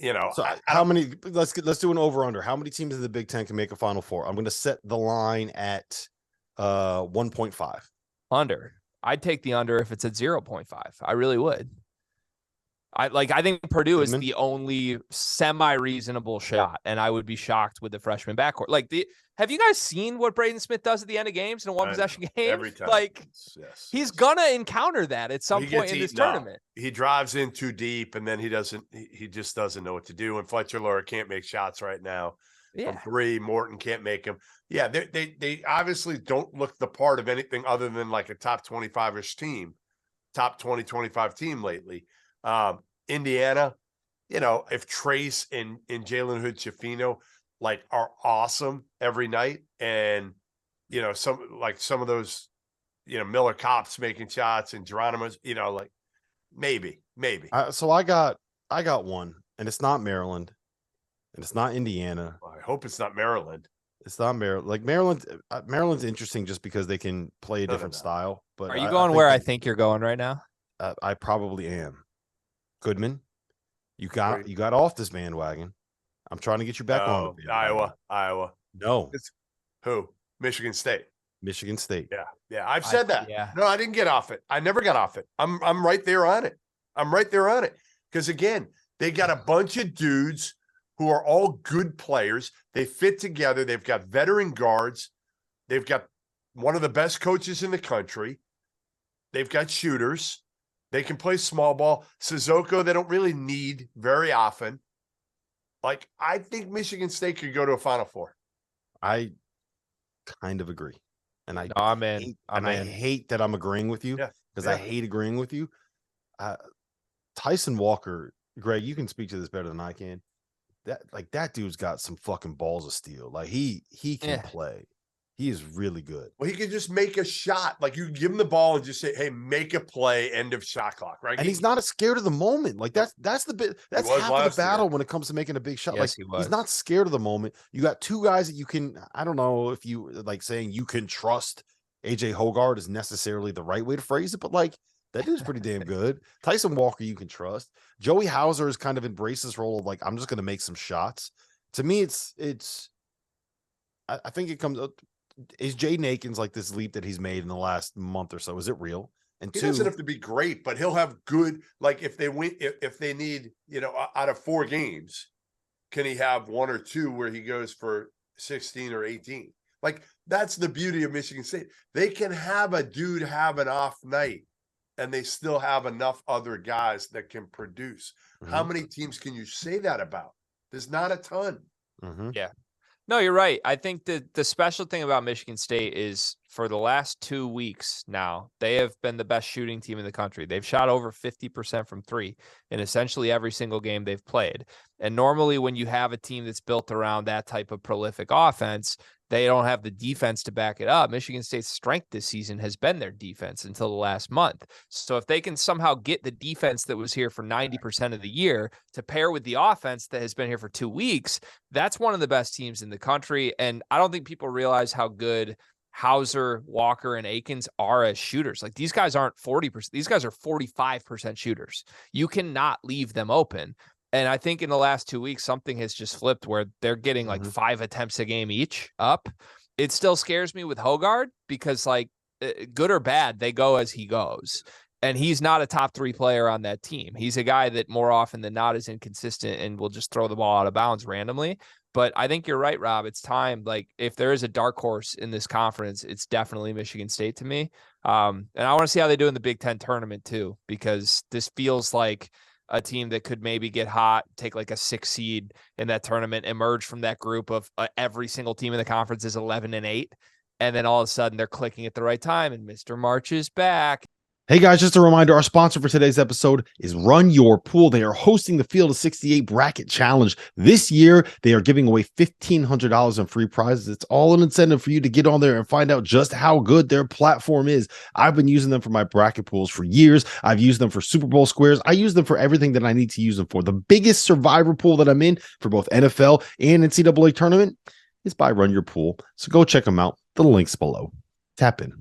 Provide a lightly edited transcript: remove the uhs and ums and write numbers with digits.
So how many? Let's do an over under. How many teams in the Big Ten can make a Final Four? I'm going to set the line at 1.5. Under. I'd take the under if it's at 0.5. I really would. I think Purdue is the only semi-reasonable shot, and I would be shocked with the freshman backcourt. Have you guys seen what Braden Smith does at the end of games in a one-possession game? Every time. He's gonna encounter that at some point in this tournament. He drives in too deep, and then he just doesn't know what to do. And Fletcher Loyer can't make shots right now. From 3, Morton can't make them. Yeah, they obviously don't look the part of anything other than like a top 25-ish team, top 20, 25 team lately. Indiana, if Trace and Jalen Hood-Schifino are awesome every night, and some of those, Miller Kopp's making shots and Geronimo's, maybe. So I got one, and it's not Maryland, and it's not Indiana. Well, I hope it's not Maryland. It's not Maryland. Maryland's interesting just because they can play a different style. But are you going where I think you're going right now? I probably am. Goodman, you got off this bandwagon. I'm trying to get you back on. Iowa. No. Who? Michigan State. Yeah. I've said that. Yeah. No, I didn't get off it. I never got off it. I'm right there on it. Because again, they got a bunch of dudes who are all good players. They fit together. They've got veteran guards. They've got one of the best coaches in the country. They've got shooters. They can play small ball. Sissoko, they don't really need very often. I think Michigan State could go to a Final Four. I kind of agree. And I hate that I'm agreeing with you because I hate agreeing with you. Tyson Walker, Greg, you can speak to this better than I can. That dude's got some fucking balls of steel. He can play. He is really good. Well, he can just make a shot. You give him the ball and just say, "Hey, make a play." End of shot clock, right? And he's not scared of the moment. That's the bit. That's half of the battle when it comes to making a big shot. Yes, he's not scared of the moment. You got two guys that you can. I don't know if you saying you can trust AJ Hoggard is necessarily the right way to phrase it, but that dude's pretty damn good. Tyson Walker, you can trust. Joey Hauser has kind of embraced this role of I'm just going to make some shots. To me, it's. I think it comes. Is Jaden Akins this leap that he's made in the last month or so? Is it real? And he doesn't have to be great, but he'll have good. If they win, if they need, out of 4 games, can he have 1 or 2 where he goes for 16 or 18? That's the beauty of Michigan State. They can have a dude have an off night, and they still have enough other guys that can produce. Mm-hmm. How many teams can you say that about? There's not a ton. Mm-hmm. Yeah. No, you're right. I think that the special thing about Michigan State is for the last 2 weeks now, they have been the best shooting team in the country. They've shot over 50% from 3 in essentially every single game they've played. And normally when you have a team that's built around that type of prolific offense, they don't have the defense to back it up. Michigan State's strength this season has been their defense until the last month. So if they can somehow get the defense that was here for 90% of the year to pair with the offense that has been here for 2 weeks, that's one of the best teams in the country. And I don't think people realize how good Hauser, Walker, and Akins are as shooters. These guys aren't 40%. These guys are 45% shooters. You cannot leave them open. And I think in the last 2 weeks, something has just flipped where they're getting 5 attempts a game each up. It still scares me with Hoggard because good or bad, they go as he goes. And he's not a top 3 player on that team. He's a guy that more often than not is inconsistent and will just throw the ball out of bounds randomly. But I think you're right, Rob. It's time. If there is a dark horse in this conference, it's definitely Michigan State to me. And I want to see how they do in the Big Ten tournament too, because this feels like a team that could maybe get hot, take a 6 seed in that tournament, emerge from that group of every single team in the conference is 11-8. And then all of a sudden they're clicking at the right time and Mr. March is back. Hey guys, just a reminder, our sponsor for today's episode is Run Your Pool. They are hosting the Field of 68 Bracket Challenge. This year, they are giving away $1,500 in free prizes. It's all an incentive for you to get on there and find out just how good their platform is. I've been using them for my bracket pools for years. I've used them for Super Bowl squares. I use them for everything that I need to use them for. The biggest survivor pool that I'm in for both NFL and NCAA tournament is by Run Your Pool. So go check them out. The link's below. Tap in.